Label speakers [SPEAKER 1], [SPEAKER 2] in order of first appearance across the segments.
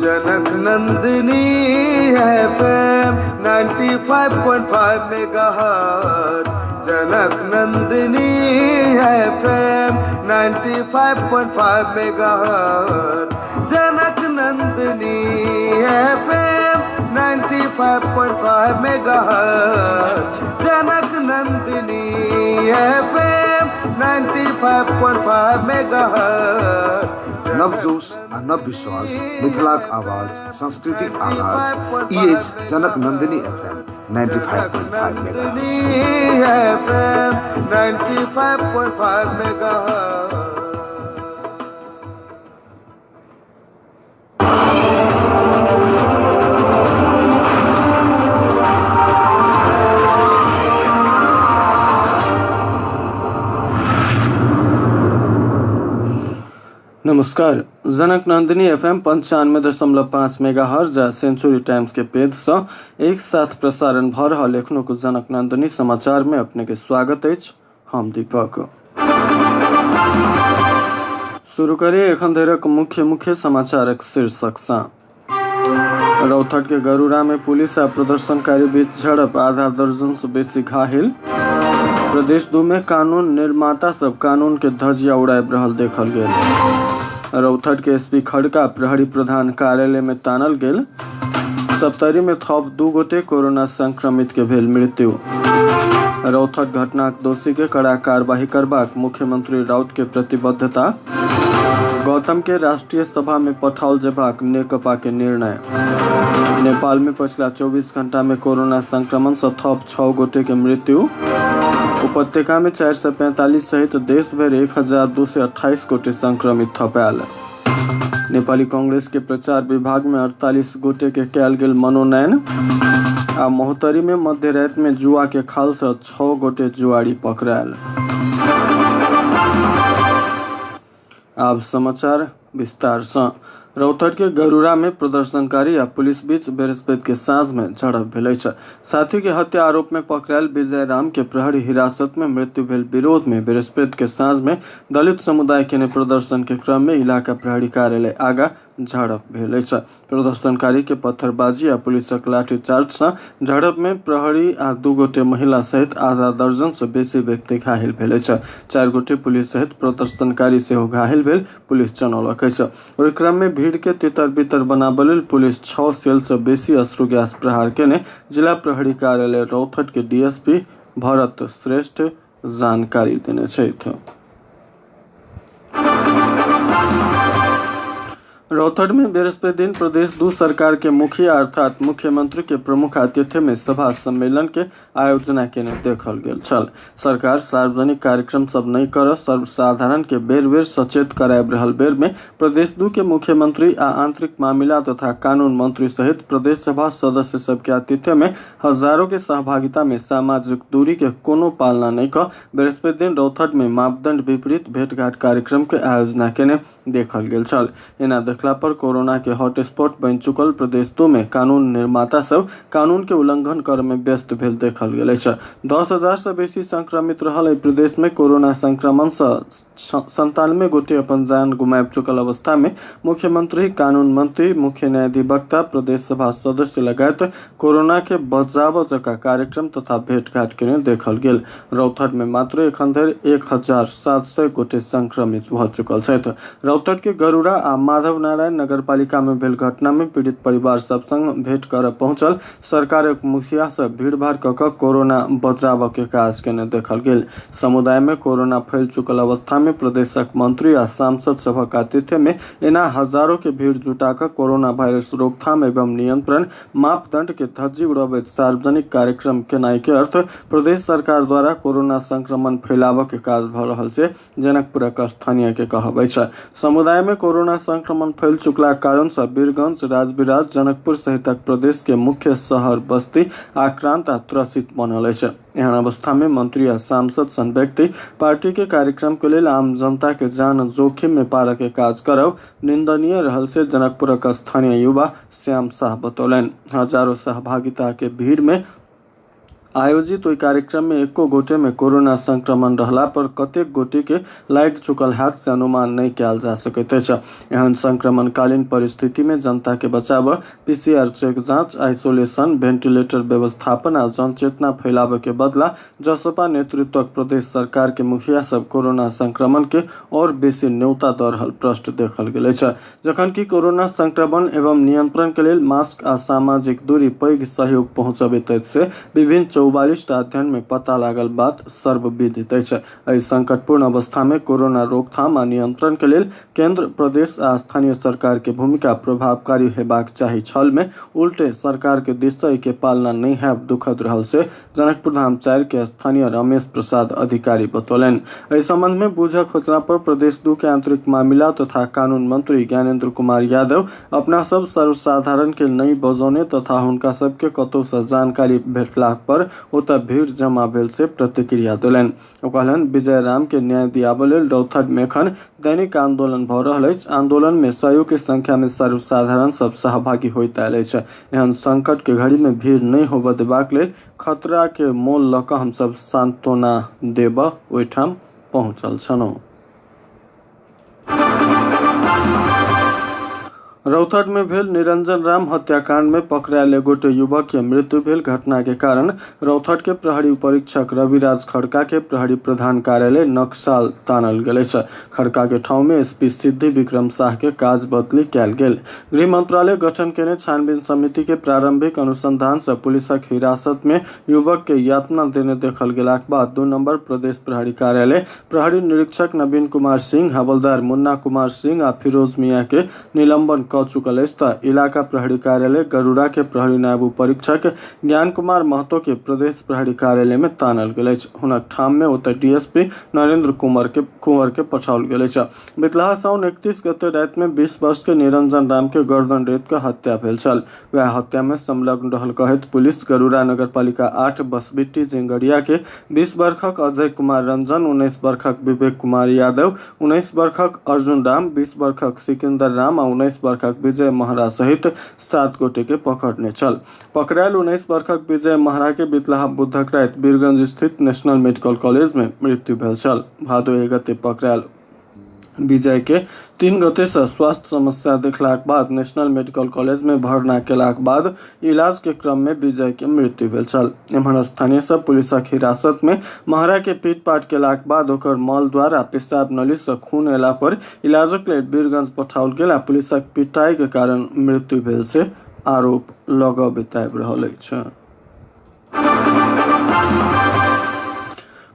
[SPEAKER 1] जनक Nandini FM 95.5 megahertz, जनक Nandini FM 95.5 megahertz, जनक Nandini FM 95.5 megahertz, जनक Nandini FM 95.5 megahertz.
[SPEAKER 2] नवजोश आ नव विश्वास, मिथिलाक आवाज, सांस्कृतिक आगाज, EH जनक नंदिनी FM 95.5
[SPEAKER 1] मेगाहर्ट्ज।
[SPEAKER 3] नमस्कार। जनक नंदिनी FM 95.5 मेगाहर्ट्ज आ सेंचुरी टाइम्स के पेज से एक साथ प्रसारण भ रहल एखनुक जनक नंदिनी समाचार में अपने के स्वागत अछि। हम दीपक। शुरू करिए एखन धरिक मुख्य समाचारक शीर्षक सँ। रौथट के गरुड़ा में पुलिस आ प्रदर्शनकारी बीच झड़प, आधा दर्जन से बेसी घायल। प्रदेश 2 में कानून निर्माता सब कानून के धज्जिया उड़ाबि रहल देखल गेल। रौथट के SP खड़का प्रहरी प्रधान कार्यालय में तानल गेल। सप्तरी में थप 2 गोटे कोरोना संक्रमित के भेल मृत्यु। रौथट घटनाक दोषी के कड़ा कार्रवाई करबाक मुख्यमंत्री राउत के प्रतिबद्धता। गौतम के राष्ट्रीय सभा में पठाओल जेबाक नेकपा के निर्णय। नेपाल में पिछला 24 घंटा में कोरोना संक्रमण से थप 6 गोटे के मृत्यु। उपत्यका में 445 सहित देश भर 1228 गोटे संक्रमित थपायल। नेपाली कांग्रेस के प्रचार विभाग में 48 गोटे के कयल गेल मनोनयन। आ मोहतरी में मध्य रात में जुआ के खाल से 6 गोटे जुआरी पकड़ायल। अब समाचार विस्तार से। रौथट के गरुड़ा में प्रदर्शनकारी आ पुलिस बीच बृहस्पति के साँझ में झड़प भेल छै। साथी के हत्या आरोप में पकड़ायल विजय राम के प्रहरी हिरासत में मृत्यु भेल विरोध में बृहस्पति के साँझ में दलित समुदाय के प्रदर्शन के क्रम में इलाका प्रहरी कार्यालय आगा झड़प भेल छै। प्रदर्शनकारी के पत्थरबाजी आ पुलिसक लाठीचार्ज से झड़प में प्रहरी आ 2 गोटे महिला सहित आधा दर्जन से बेसी व्यक्ति घायल भेल छै। 4 गोटे पुलिस सहित प्रदर्शनकारी सेहो घायल भेल पुलिस जनौलक छै। ओहि क्रम में भीड़ के तितर बितर बनाबय लेल पुलिस 6 सेल से बेसी अश्रु गैस प्रहार केने जिला प्रहरी कार्यालय रौथट के DSP भरत श्रेष्ठ जानकारी देने छथि। रौथट में बृहस्पति दिन प्रदेश 2 सरकार के मुखिया अर्थात मुख्यमंत्री के प्रमुख आतिथ्य में सभा सम्मेलन के आयोजना केने देखल गेल छल। सरकार सार्वजनिक कार्यक्रम सब नहीं कर सर्वसाधारण के बेर बेर सचेत कराब रहल बेर में प्रदेश 2 के मुख्यमंत्री आ आंतरिक मामला तथा कानून मंत्री सहित प्रदेश सभा सदस्य सब के आतिथ्य में हजारों के सहभागिता में सामाजिक दूरी के कोनो पालना नहीं कर बृहस्पति दिन रौथट में मापदंड विपरीत भेंटघाट कार्यक्रम के आयोजना केने देखल गेल छल। एना पर कोरोना के हॉटस्पॉट बन चुकल प्रदेश 2 में कानून निर्माता सब कानून के उल्लंघन कर में व्यस्त भेल देखल गेल छै। 10,000 से बेसी संक्रमित रहल प्रदेश में कोरोना संक्रमण से 97 गोटे अपन जान गुमाब चुकल अवस्था में मुख्यमंत्री, कानून मंत्री, मुख्य न्यायाधिवक्ता, प्रदेश सभा सदस्य लगायत कोरोना के बचाव जका कार्यक्रम तथा भेंटघाट के देखल गेल। रौथट में मात्र एखन धरि 1700 गोटे संक्रमित भ चुकल छथि। रौथट के गरुड़ा आ माधव नारायण नगरपालिका में भेल घटना में पीड़ित परिवार सब संग भेंट कर पहुंचल सरकारक मुखिया से भीड़भाड़ क कोरोना बचाव के काज केने देखल गेल। समुदाय में कोरोना फैल चुकल अवस्था में प्रदेशक मंत्री आ सांसद सभक आतिथ्य में एना हजारों के भीड़ जुटाकर कोरोना वायरस रोकथाम एवं नियंत्रण मापदंड के धज्जी उड़ाबैत सार्वजनिक कार्यक्रम केनाई के अर्थ प्रदेश सरकार द्वारा कोरोना संक्रमण फैलाव के काज भ रहल छै, जनकपुरक स्थानीय के कहबै छै। समुदाय में कोरोना संक्रमण फैल चुकला कारण से वीरगंज, राजविराज, जनकपुर सहित प्रदेश के मुख्य शहर बस्ती आक्रांत आ त्रसित बनल छै। एहन अवस्था में मंत्री आ सांसद सन व्यक्ति पार्टी के कार्यक्रम के लेल आम जनता के जान जोखिम में पार के काज करब निंदनीय रहल से जनकपुरक स्थानीय युवा श्याम शाह बतौलन। हजारों सहभागिता के भीड़ में आयोजित ओहि कार्यक्रम में एको गोटे में कोरोना संक्रमण रहला पर कतेक गोटे के लागि चुकल हाथ से अनुमान नहीं कयल जा सकैत अछि। एहन संक्रमणकालीन परिस्थिति में जनता के बचाव, पीसीआर चेक जांच, आइसोलेशन, वेंटिलेटर व्यवस्थापन आ जनचेतना फैलावे के बदला जसपा नेतृत्वक प्रदेश सरकार के मुखिया सब कोरोना संक्रमण के और बेसी न्योता दऽ रहल प्रश्न देखल गेल अछि। जखनकि कोरोना संक्रमण एवं नियंत्रण के लेल मास्क आ सामाजिक दूरी पैघ सहयोग पहुंचबैत अछि से विभिन्न 44 अध्ययन में पता लागल बात सर्वविदित अछि। एहि संकटपूर्ण अवस्था में कोरोना रोकथाम आ नियंत्रण के लेल केंद्र, प्रदेश आ स्थानीय सरकार के भूमिका प्रभावकारी हेबाक चाही छल में उल्टे सरकार के दिस से के पालना नहीं है दुखद रहल से जनकपुर धाम 4 के स्थानीय रमेश प्रसाद अधिकारी बतौलन। इस संबंध में बूझक खोजना पर प्रदेश 2 के आंतरिक मामला तथा कानून मंत्री ज्ञानेंद्र कुमार यादव अपना सब सर्वसाधारण के नहीं बजौने तथा हुनका सबके कतौ से जानकारी भेटला पर ओतऽ भीड़ जमा भेल से प्रतिक्रिया देलन। ओ कहलन विजय राम के न्याय दियाबऽ लेल रौथट में एखन दैनिक आंदोलन भऽ रहल अछि। आंदोलन में सौ के संख्या में सर्वसाधारण सब सहभागी होइत आयल अछि। एहन संकट के घड़ी में भीड़ नहीं होबऽ देबाक लेल खतरा के मोल लऽ कऽ हम सब सांत्वना देबऽ ओहिठाम पहुंचल छलहुँ। रौथट में भेल निरंजन राम हत्याकांड में पकड़ायल गोटे युवक के मृत्यु भेल घटना के कारण रौथट के प्रहरी उपरीक्षक रविराज खड़का के प्रहरी प्रधान कार्यालय नक्साल तानल गेल अछि। खड़का के ठाव में एसपी सिद्धि विक्रम शाह के काज बदली कयल गेल। गृह मंत्रालय गठन केने छानबीन समिति के प्रारंभिक अनुसंधान से पुलिसक हिरासत में युवक के यातना देने देखल गेलाक बाद 2 नंबर प्रदेश प्रहरी कार्यालय प्रहरी निरीक्षक नवीन कुमार सिंह, हवलदार मुन्ना कुमार सिंह आ फिरोज मिया के निलंबन क चुकल अछि तऽ इलाका प्रहरी कार्यालय गरुड़ा के प्रहरी नायब परीक्षक ज्ञान कुमार महतो के प्रदेश प्रहरी कार्यालय में तानल गेल अछि। हुनक ठाम में ओतऽ डीएसपी नरेंद्र कुंवर के पठाओल गेल अछि। बितलाहा साउन 31 गते राति में 20 वर्ष के निरंजन राम के गर्दन रेत के हत्या भेल छल। वह हत्या में संलग्न रहल कहैत पुलिस गरुड़ा नगरपालिका 8 बसबिट्टी जिंगरिया के 20 वर्षक अजय कुमार रंजन, 19 वर्षक विवेक कुमार यादव, 19 वर्षक अर्जुन राम, 20 वर्षक सिकंदर राम आ 19 वर्षक विजय महरा सहित 7 गोटे के पकड़ने छल। पकड़ायल 19 वर्षक विजय महरा के बितलाहा बुधक राति बीरगंज स्थित नेशनल मेडिकल कॉलेज में मृत्यु भेल छल। भादो 1 गते पकड़ायल विजय के 3 गते से स्वास्थ्य समस्या देखलाक बाद नेशनल मेडिकल कॉलेज में भर्ना केलाक बाद इलाज के क्रम में विजय के मृत्यु भेल छल। एम्हर स्थानीय सब पुलिसक हिरासत में महरा के पीटपाट केलाक बाद ओकर मल द्वारा पेशाब नली से खून एला पर इलाजक लेल बीरगंज पठाओल गेल आ पुलिसक पिटाई के कारण मृत्यु भेल से आरोप लगाबैत आबि रहल अछि।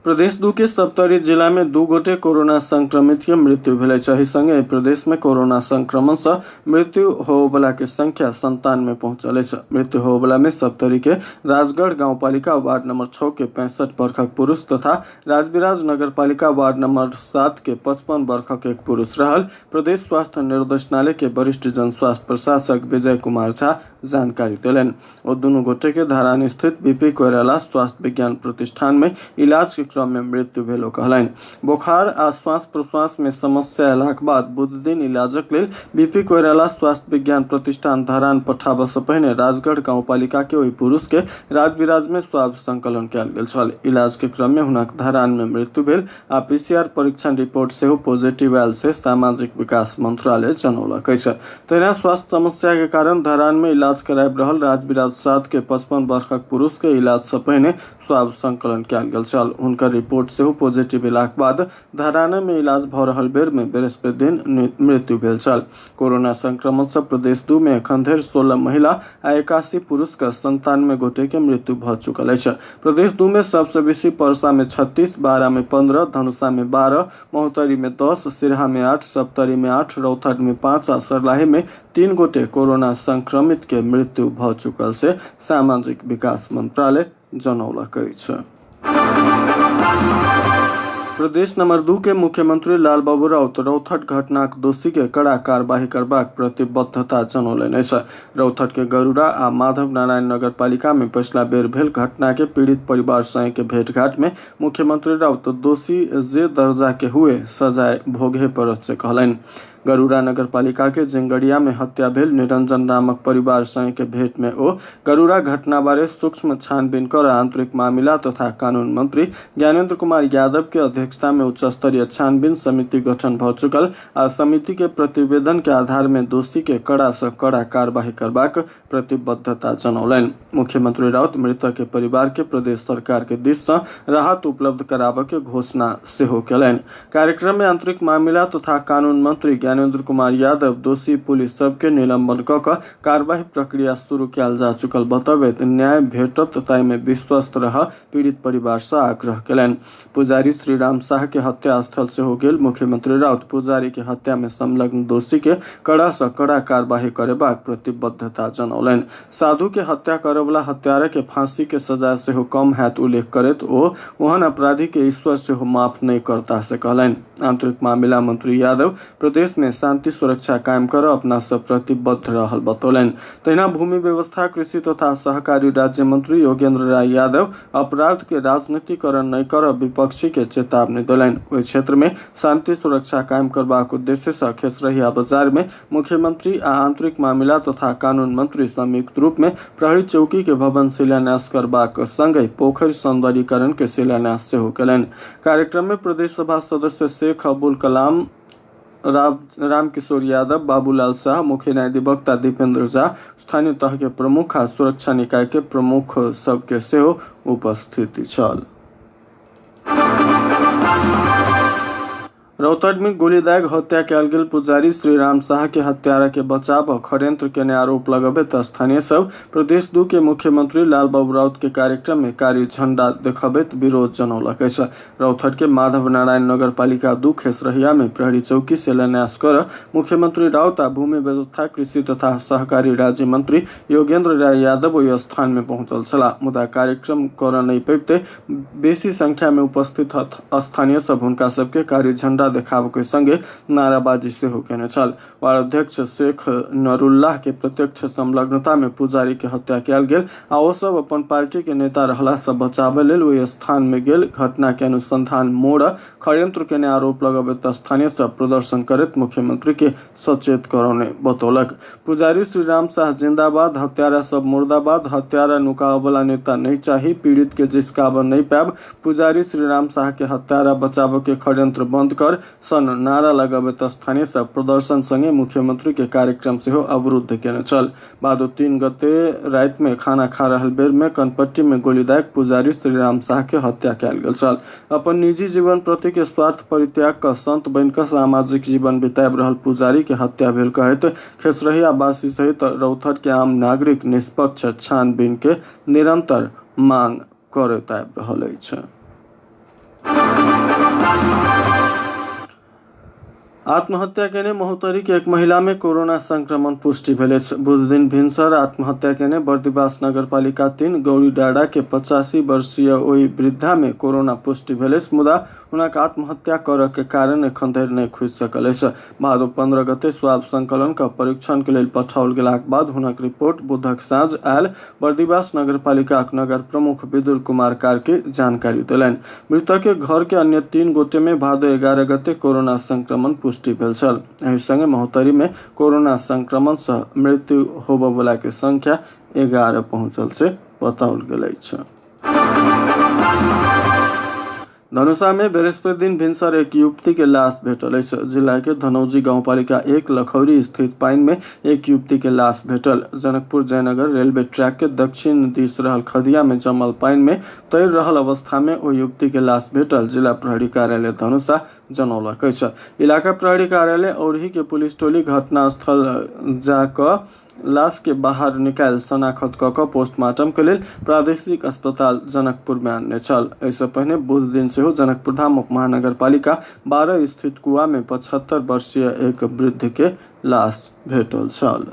[SPEAKER 3] प्रदेश 2 के सप्तरी जिला में 2 गोटे कोरोना संक्रमित के मृत्यु भेल अछि। संगे प्रदेश में कोरोना संक्रमण से मृत्यु होबला के संख्या 97 में पहुंचल अछि। मृत्यु होबला में सप्तरी के राजगढ़ गांवपालिका वार्ड नंबर 6 के 65 वर्षक पुरुष तथा राजविराज नगरपालिका वार्ड नंबर 7 के 55 वर्षक एक पुरुष रहल। प्रदेश स्वास्थ्य निर्देशनालय के वरिष्ठ जन स्वास्थ्य प्रशासक विजय कुमार झा जानकारी देलन। और दोनों गोटे के धरान स्थित बीपी कोइराला स्वास्थ्य विज्ञान प्रतिष्ठान में इलाज के क्रम में मृत्यु भेलो कहलन। बुखार आ श्वास प्रश्वास में समस्या अयलाक बाद बुध दिन इलाजक लेल बीपी कोइराला स्वास्थ्य विज्ञान प्रतिष्ठान धरान पठाबऽ से पहिने राजगढ़ गांवपालिका के ओहि पुरुष के राजविराज में स्वाब संकलन कयल गेल छल। इलाज के क्रम में हुनक धरान में मृत्यु भेल आ पीसीआर परीक्षण रिपोर्ट सेहो पॉजिटिव आयल से सामाजिक विकास मंत्रालय जनौलक अछि। तहिना स्वास्थ्य समस्या के कारण धरान में इलाज कराबि रहल राजविराज 7 के 55 वर्षक पुरुष के इलाज से पहिने स्वाब संकलन कयल गेल छल। हुनकर रिपोर्ट सेहो पॉजिटिव एलाक बाद धरान में इलाज भऽ रहल बेर में बृहस्पति दिन मृत्यु भेल छल। कोरोना संक्रमण से प्रदेश 2 में एखन धरि 16 महिला आ 81 पुरुष के 97 गोटे के मृत्यु भऽ चुकल अछि। प्रदेश 2 में सबसे बेसी परसा में 36, बारा में 15, धनुषा में 12, महोत्तरी में 10, सिरहा में 8, सप्तरी में 8, रौथट में 5 आ सरलाही में 3 गोटे कोरोना संक्रमित के मृत्यु भऽ चुकल से सामाजिक विकास मंत्रालय जनौलक अछि। प्रदेश नंबर 2 के मुख्यमंत्री लाल बाबू राउत रौथट घटनाक दोषी के कड़ा कार्यवाही करबाक प्रतिबद्धता जनौलनि अछि। रौथट के गरुड़ा आ माधव नारायण नगर पालिका में पिछला बेर भेल घटना के पीड़ित परिवार संग के भेंटघाट में मुख्यमंत्री राउत दोषी जे दर्जा के हुए सजाए भोगे पड़त से कहलनि। गरुड़ा नगरपालिका के जिंगड़िया में हत्या भेल निरंजन नामक परिवार संग के भेंट में ओ गरुड़ा घटना बारे सूक्ष्म छानबीन कर आंतरिक मामला तथा कानून मंत्री ज्ञानेन्द्र कुमार यादव के अध्यक्षता में उच्च स्तरीय छानबीन समिति गठन भ चुकल आ समिति के प्रतिवेदन के आधार में दोषी के कड़ा से कड़ा कार्यवाही करबाक प्रतिबद्धता जनौलनि। मुख्यमंत्री राउत मृतक के परिवार के प्रदेश सरकार के दिस से राहत उपलब्ध कराबे के घोषणा सेहो केलनि। कार्यक्रम में आंतरिक मामला तथा कानून मंत्री ज्ञानेन्द्र कुमार यादव दोषी पुलिस सबके निलंबन क कार्यवाही प्रक्रिया शुरू कयल जा चुकल बतबैत न्याय भेटत ताहि में विश्वस्त रह पीड़ित परिवार से आग्रह केलनि। पुजारी श्रीराम शाह के हत्या स्थल से हो गेल मुख्यमंत्री राउत पुजारी के हत्या में संलग्न दोषी के कड़ा से कड़ा कार्यवाही करेबाक प्रतिबद्धता जनौलनि। साधु के हत्या करे वाला हत्यारा के फांसी के सजा से हो कम हैत उल्लेख करत ओ ओहन अपराधी के ईश्वर से हो माफ नहीं करता से कहलनि। आंतरिक मामला मंत्री यादव प्रदेश में शांति सुरक्षा कायम कर अपना सब प्रतिबद्ध रहल बतौलनि। तहिना भूमि व्यवस्था कृषि तथा सहकारी राज्य मंत्री योगेंद्र राय यादव अपराध के राजनीतिकरण नहीं कर विपक्षी के चेतावनी दिलनि। ओहि क्षेत्र में शांति सुरक्षा कायम करबाक उद्देश्य से खेसरहिया बाजार में मुख्यमंत्री आ आंतरिक मामला तथा कानून मंत्री संयुक्त रूप में प्रहरी चौकी के भवन शिलान्यास करबाक संगे पोखरी सौंदर्यीकरण के शिलान्यास सेहो केलनि। कार्यक्रम में प्रदेश सभा सदस्य शेख अबुल कलाम रामकिशोर यादव, बाबूलाल शाह, मुख्य न्यायाधिवक्ता दीपेंद्र झा, स्थानीय तह के प्रमुख आ सुरक्षा निकाय के प्रमुख सबके सेहो उपस्थिति छल। रौतहट में गोलीदाग हत्या कयल गेल पुजारी श्रीराम शाह के हत्यारा के बचाव और षड्यंत्र के आरोप लगबैत स्थानीय सब प्रदेश 2 के मुख्यमंत्री लाल बाबू राउत के कार्यक्रम में कारी झंडा देखबैत विरोध जनौलक अछि। रौतहट के माधव नारायण नगर पालिका 2 खेसरहिया में प्रहरी चौकी शिलान्यास कर मुख्यमंत्री राउत आ भूमि व्यवस्था कृषि तथा सहकारी राज्य मंत्री योगेंद्र राय यादव ओहि स्थान में पहुंचल छला। मुदा कार्यक्रम कर नहीं पैबते बेसी संख्या में उपस्थित स्थानीय सब हुनका सबके कारी झंडा देखाब के संगे नाराबाजी से हो केने छल। वार्ड अध्यक्ष शेख नरुल्लाह के प्रत्यक्ष संलग्नता में पुजारी के हत्या कयल गेल आ ओ सब अपन पार्टी के नेता रहला से बचावे लेल ओहि स्थान में गेल। घटना के अनुसंधान मोड़ षड्यंत्र के आरोप लगबैत स्थानीय सब प्रदर्शन करैत मुख्यमंत्री के सचेत करौने बतौलक। पुजारी श्रीराम शाह जिंदाबाद, हत्यारा सब मुर्दाबाद, हत्यारा नुकाव वाला नेता नहीं चाहिए, पीड़ित के जिसकाब नहीं पाब। पुजारी श्रीराम शाह के हत्यारा बचाव के षड्यंत्र बंद कर सन नारा लगबैत स्थानीय सब प्रदर्शन संगे मुख्यमंत्री के कार्यक्रम से हो अवरुद्ध केने छल। भादो 3 गते रात में खाना खा रहल बेर में कनपट्टी में गोलीदाग पुजारी श्रीराम शाह के हत्या कयल गेल छल। अपन निजी जीवन प्रति के स्वार्थ परित्याग कर संत बन कर सामाजिक जीवन बिताब रहल पुजारी के हत्या भेल कहैत खेसरहिया वासी सहित रौतहट के आम नागरिक निष्पक्ष छानबीन के निरंतर मांग करैत आबि रहल अछि। आत्महत्या केने महोत्तरी के एक महिला में कोरोना संक्रमण पुष्टि भेल। बुध दिन भिनसर आत्महत्या केने बर्दिवास नगरपालिका 3 गौरी डाड़ा के 85 वर्षीय ओहि वृद्धा में कोरोना पुष्टि भेल। मुदा हुनक आत्महत्या करऽ के कारण एखन धरि नहि खुजि सकल अछि। भादो 15 गते स्वाब संकलन का परीक्षण के लेल पठाओल गेलाक बाद हुनक रिपोर्ट बुधक साँझ आयल। बर्दिवास नगरपालिका नगर प्रमुख विदुर कुमार कार्की जानकारी देलनि। मृतक के घर के अन्य 3 गोटे में भादो 11 गते कोरोना संक्रमण पुष्टि भेल छल। एहि संगे महोत्तरी में कोरोना संक्रमण से मृत्यु होबय वाला के संख्या 11 पहुंचल से बताओल गेल अछि। धनुषा में बृहस्पति दिन भिनसर एक युवती के लाश भेटल। जिला के धनौजी गांवपालिका 1 लखौरी स्थित पाइन में एक युवती के लाश भेटल। जनकपुर जयनगर रेलवे ट्रैक के दक्षिण दिश रहल खदिया में जमल पाइन में तैर रहल अवस्था में ओ युवती के लाश भेटल। जिला प्रहरी कार्यालय धनुषा जनौलक अछि। इलाका प्रहरी कार्यालय औरही के पुलिस टोली घटनास्थल जाकर लाश के बाहर निकाल शनाखत कऽ पोस्टमार्टम के लेल प्रादेशिक अस्पताल जनकपुर में आनने छल। ऐसे पहले बुध दिन से जनकपुर धाम उप महानगर पालिका 12 स्थित कुआ में 75 वर्षीय एक वृद्ध के लाश भेटल छल।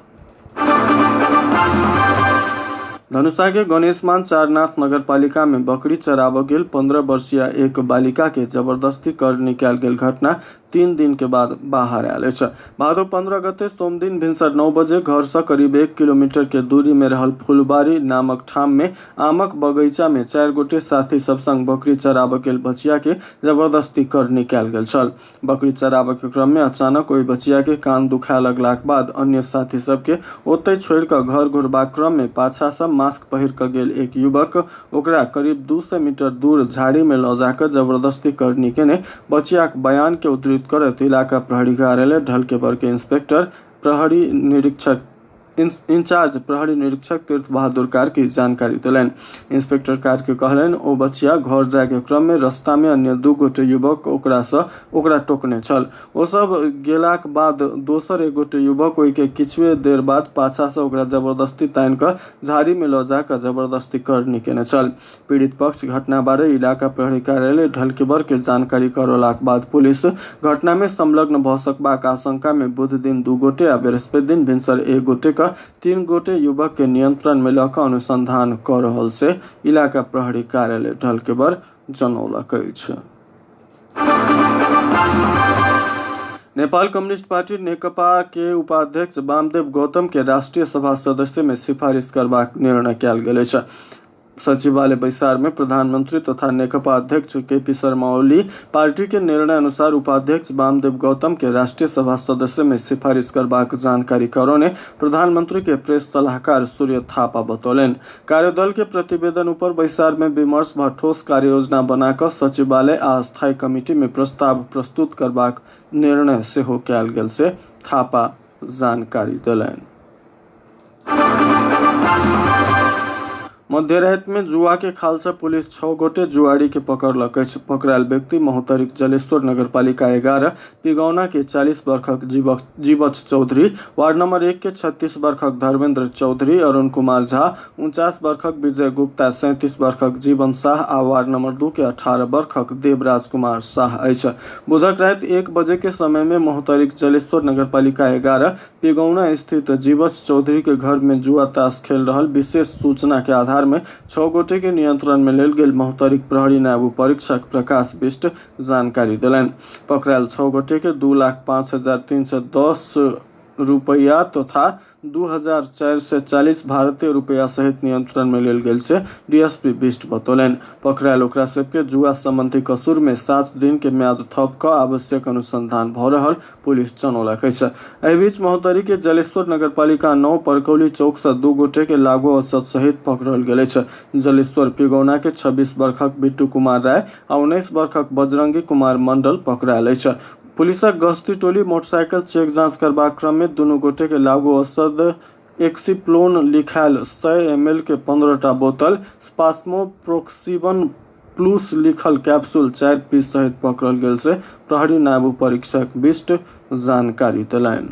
[SPEAKER 3] धनुषा के गणेशमान चारनाथ नगर पालिका में बकरी चराब गेल 15 वर्षीय एक बालिका के जबरदस्ती कर निकाल गेल घटना 3 दिन के बाद बाहर आयल अछि। भादो 15 गते सोम दिन भिनसर 9 बजे घर से करीब 1 किलोमीटर के दूरी में रहल फुलबारी नामक ठाम में आमक बगीचा में 4 गोटे साथी सब संग बकरी चराबे के बचिया के जबरदस्ती कर निकाल गेल छल। बकरी चराबे के क्रम में अचानक ओहि बचिया के कान दुखाय लगलाक बाद अन्य साथी सबके ओतै छोड़ कऽ घर घुरबाक क्रम में पाछा से मास्क पहिर कऽ गेल एक युवक ओकरा करीब 200 मीटर दूर झाड़ी में लऽ जाकर जबरदस्ती करनी केने बचियाक बयान के उद्धृत करैत इलाका प्रहरी कार्यालय ढलकेबर के इंस्पेक्टर प्रहरी निरीक्षक इंचार्ज प्रहरी निरीक्षक तीर्थ बहादुर कार्की जानकारी दिलैन। इंस्पेक्टर कार्की कहलन ओ बचिया घर जाय के क्रम में रास्ता में अन्य 2 गोटे युवक ओकरा टोकने छल। ओ सब गेलाक बाद दोसर 1 गोटे युवक ओहि के किछुए देर बाद पाछा से ओकरा जबरदस्ती तानि कऽ झाड़ी में लऽ जाकर जबरदस्ती करनी केने छल। पीड़ित पक्ष घटना बारे इलाका प्रहरी कार्यालय ढलकेबर के जानकारी करौलाक बाद पुलिस घटना में संलग्न भऽ सकबाक आशंका में बुध दिन 2 गोटे आ बृहस्पति दिन भिनसर 1 गोटे 3 गोटे युवक के नियंत्रण में लऽ कऽ अनुसंधान कऽ रहल से इलाका प्रहरी कार्यालय ढलकेबर जनौलक अछि। नेपाल कम्युनिस्ट पार्टी नेकपा के उपाध्यक्ष वामदेव गौतम के राष्ट्रीय सभा सदस्य में सिफारिश करबाक निर्णय कयल गेल अछि। सचिवालय बैसार में प्रधानमंत्री तथा नेकपा अध्यक्ष केपी शर्मा ओली पार्टी के निर्णय अनुसार उपाध्यक्ष वामदेव गौतम के राष्ट्रीय सभा सदस्य में सिफारिश करबाक जानकारी करौने प्रधानमंत्री के प्रेस सलाहकार सूर्य थापा बतौलन। कार्यदल के प्रतिवेदन पर बैसार में विमर्श व ठोस कार्य योजना बनाकर सचिवालय आ स्थायी कमिटी में प्रस्ताव प्रस्तुत करबाक निर्णय सेहो कयल गेल से थापा जानकारी दिलैन। मध्यरात में जुआ के खाल से पुलिस 6 गोटे जुआरी के पकड़लक। पकड़ायल व्यक्ति महोत्तरीक जलेश्वर नगरपालिका 11 पिगौना के 40 वर्षक जीवछ चौधरी, वार्ड नंबर 1 के 36 वर्षक धर्मेंद्र चौधरी, अरुण कुमार झा 49 वर्षक, विजय गुप्ता 37 वर्षक, जीवन शाह आ वार्ड नंबर 2 के 18 वर्षक देवराज कुमार शाह अछि। बुधक रात 1 बजे के समय में महोत्तरीक जलेश्वर नगरपालिका 11 पिगौना स्थित जीवछ चौधरी के घर में जुआ ताश खेल रहल विशेष सूचना के आधार में 6 गोटे के नियंत्रण में लेल गेल महोत्तरीक प्रहरी नायब परीक्षक प्रकाश बिष्ट जानकारी दिलैन। पकड़ायल 6 गोटे के 2,05,310 रुपया तथा 2,440 भारतीय रुपया सहित नियंत्रण में लेल गेल से डीएसपी बिष्ट बतौलन। पकड़ायल ओकरा सबके जुआ संबंधी कसूर में 7 दिन के म्याद थप कऽ आवश्यक अनुसंधान भऽ रहल पुलिस जनौलक अछि। एहि बीच महोत्तरी के जलेश्वर नगरपालिका 9 परकौली चौक से 2 गोटे के लागू औषध सहित पकड़ल गेल अछि। जलेश्वर पिगौना के 26 वर्षक बिट्टू कुमार राय आ 19 वर्षक बजरंगी कुमार मंडल पकड़ायल अछि। पुलिसक गश्ती टोली मोटरसाइकिल चेक जांच करबाक क्रम में दुनू गोटे के लागू औषध एक्सीप्लोन लिखायल 100 ml के 15टा बोतल, स्पास्मोप्रोक्सिबन प्लस लिखल कैप्सूल 4 पीस सहित पकड़ल गेल से प्रहरी नायब परीक्षक बिष्ट जानकारी दिलैन।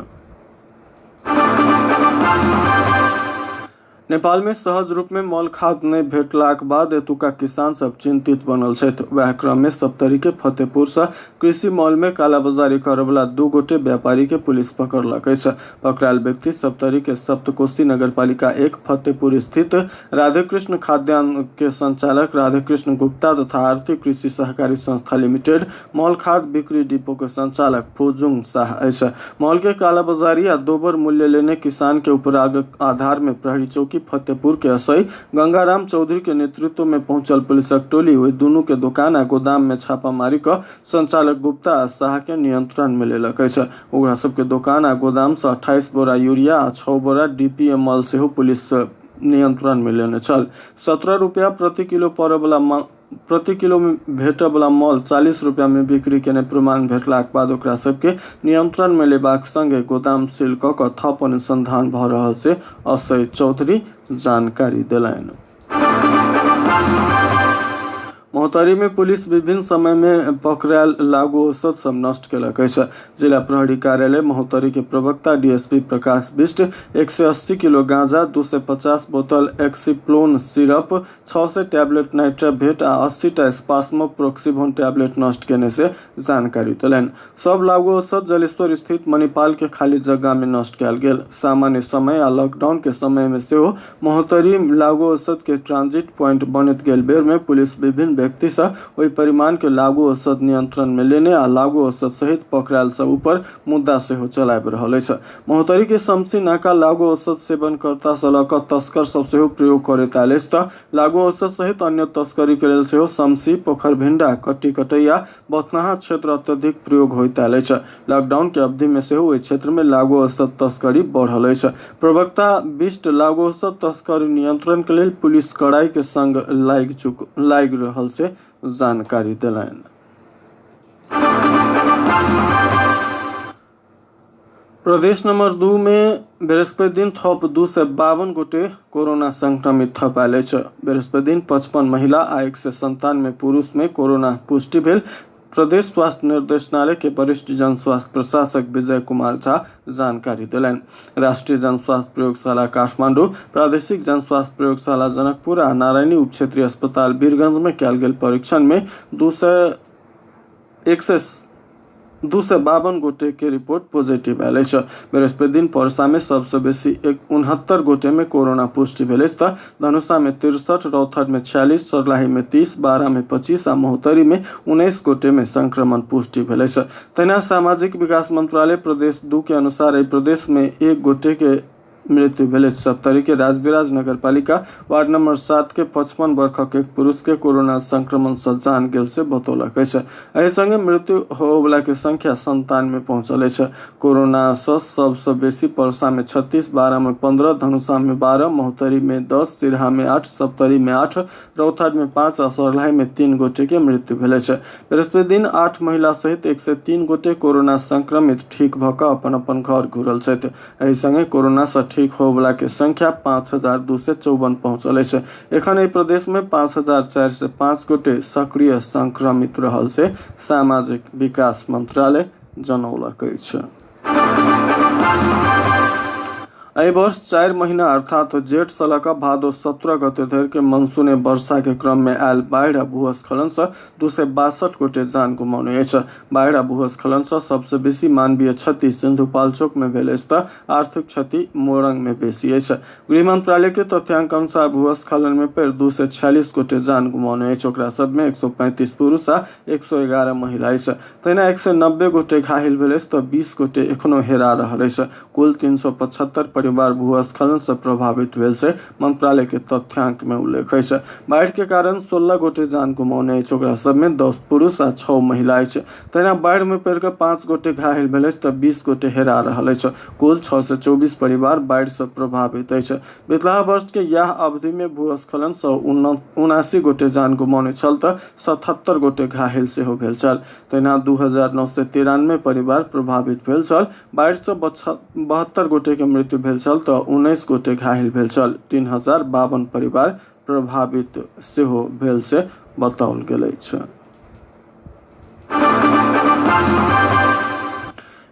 [SPEAKER 3] नेपाल में सहज रूप में मॉल खाद नहीं भेटलाक बाद एतुका किसान सब चिंतित बनल छथि। वह क्रम में सप्तरी के फतेहपुर से कृषि मॉल में कालाबाजारी करे वाला 2 गोटे व्यापारी के पुलिस पकड़लक अछि। पकड़ायल व्यक्ति सप्तरी के सप्तकोशी नगरपालिका 1 फतेहपुर स्थित राधेकृष्ण खाद्यान्न के संचालक राधेकृष्ण गुप्ता तथा आर्थिक कृषि सहकारी संस्था लिमिटेड मॉल खाद बिक्री डिपो के संचालक फुजुंग शाह अछि। मॉल के कालाबाजारी या दोबर मूल्य लेने किसान के उपराग आधार में प्रहरी चौकी फतेहपुर के असई गंगाराम चौधरी के नेतृत्व में पहुंचल पुलिसक टोली वही दोनों के दुकान आ गोदाम में छापामारी कर संचालक गुप्ता आ शाह के नियंत्रण में लेलक अछि। ओकरा सब के दुकान आ गोदाम से 28 बोरा यूरिया आ 6 बोरा डीपीएम मॉल सेहो पुलिस नियंत्रण में लेने छल। 17 रुपया प्रति किलो में भेटे वाला मॉल 40 रुपया में बिक्री केने प्रमाण भेटलाक बाद ओकरा सबके नियंत्रण में लेबाक संगे गोदाम सील कऽ कऽ थप अनुसंधान भऽ रहल से असई चौधरी जानकारी दिलैन। महोत्तरी में पुलिस विभिन्न समय में पकड़ायल लागू औषध सब नष्ट केलक अछि। जिला प्रहरी कार्यालय महोत्तरी के प्रवक्ता डीएसपी प्रकाश बिष्ट 180 किलो गांजा, 250 बोतल एक्सीप्लोन सिरप, 600 टैबलेट नाइट्राभेट आ 80टा स्पास्मोप्रोक्सिबन टैबलेट नष्ट केने से जानकारी दिलैन। सब लागू औषध जलेश्वर स्थित मणिपाल के खाली जगह में नष्ट कयल गेल। सामान्य समय आ लॉकडाउन के समय में सेहो महोत्तरी लागू औषध के ट्रांजिट पॉइंट बनत गेल बेर में पुलिस विभिन्न व्यक्ति से ओहि परिमाण के लागू औषध नियंत्रण में लेने आ लागू औषध सहित पकड़ायल सब ऊपर मुद्दा सेहो चलाबि रहल अछि। महोत्तरी के शमसी नाका लागू औषध सेवनकर्ता से लऽ कऽ तस्कर सब सेहो प्रयोग करैत आयल अछि तऽ लागू औषध सहित अन्य तस्करी के लेल सेहो शमसी, पोखरभिंडा, कट्टी कटैया, बथनाहा क्षेत्र अत्यधिक प्रयोग होइत आयल अछि। लॉकडाउन के अवधि में सेहो ओहि क्षेत्र में लागू औषध तस्करी बढ़ल अछि। प्रवक्ता बिष्ट लागू औषध तस्करी नियंत्रण के लेल पुलिस कड़ाई के संग लागि रहल से जानकारी देलनि। प्रदेश नंबर 2 में बृहस्पति दिन थप 252 गोटे कोरोना संक्रमित थप आयल अछि। बृहस्पति दिन 55 महिला आ 197 पुरुष में कोरोना पुष्टि भेल। प्रदेश स्वास्थ्य निर्देशनालय के वरिष्ठ जन स्वास्थ्य प्रशासक विजय कुमार झा जानकारी देलनि। राष्ट्रीय जन स्वास्थ्य प्रयोगशाला काठमांडू, प्रादेशिक जन स्वास्थ्य प्रयोगशाला जनकपुर आ नारायणी उप क्षेत्रीय अस्पताल वीरगंज में कयल गेल परीक्षण में 252 गोटे के रिपोर्ट पॉजिटिव आयल अछि। बृहस्पति दिन परसा में सबसे बेसी 69 गोटे में कोरोना पुष्टि भेल अछि तऽ धनुषा में 63, रौथर में 46, सरलाही में 30, बारा में 25 आ महोत्तरी में 19 गोटे में संक्रमण पुष्टि भेल अछि। तहिना सामाजिक विकास मंत्रालय प्रदेश 2 के अनुसार एहि प्रदेश में 1 गोटे के मृत्यु भेल। सप्तरी के राजविराज नगर पालिका वार्ड नंबर 7 के 55 वर्षक एक पुरुष के कोरोना संक्रमण से जान गेल से बतौलक अछि। एहि संगे मृत्यु होबला के संख्या 97 में पहुंचल अछि। कोरोना से सबसे बेसी परसा में 36, बारा में 15, धनुषा में 12, महोत्तरी में 10, सिरहा में 8, सप्तरी में 8, रौथर में 5 आ सरलाही में 3 गोटे के मृत्यु भेल अछि। बृहस्पति दिन 8 महिला सहित 103 गोटे कोरोना संक्रमित ठीक भऽ कऽ अपन घर घुरल छथि। एहि संगे कोरोना से ठीक होबला के संख्या 5254 पहुंचल अछि। एखन एहि प्रदेश में 5405 गोटे सक्रिय संक्रमित रहल से सामाजिक विकास मंत्रालय जनौलक अछि। एहि वर्ष 4 महीना अर्थात जेठ से लऽ कऽ भादो 17 गते धरि के मानसूनी वर्षा के क्रम में आयल बाढ़ि आ भूस्खलन से 262 गोटे जान गुमौने अछि। बाढ़ि आ भूस्खलन से सबसे बेसी मानवीय क्षति सिंधुपाल्चोक में भेल अछि तऽ आर्थिक क्षति मोरंग में बेसी अछि। गृह मंत्रालय के तथ्यांक अनुसार भूस्खलन में पड़ि 246 गोटे जान गुमौने अछि। ओकरा सब में 135 पुरुष आ 111 महिला अछि। तहिना 190 गोटे घायल भेल अछि तऽ 20 गोटे एखनो हेरा रहल अछि। कुल 375 परिवार भूस्खलन से प्रभावित भेल से मंत्रालय के तथ्यांक में उल्लेख अछि। बाढ़ि के कारण 16 गोटे जान गुमौने अछि। ओकरा सब में 10 पुरुष आ 6 महिला अछि। तहिना बाढ़ि में पड़ि कऽ 5 गोटे घायल भेल अछि तऽ 20 गोटे हेरा रहल अछि। कुल 624 परिवार बाढ़ि से प्रभावित अछि। बितला वर्ष के यह अवधि में भूस्खलन से 79 गोटे जान गुमौने छल तऽ 77 गोटे घायल सेहो भेल छल। तहिना 2993 परिवार प्रभावित भेल छल। बाढ़ि से 72 गोटे के मृत्यु भेल छल तऽ 19 गोटे घायल भेल छल। 3052 परिवार प्रभावित सेहो भेल से बताओल गेल अछि।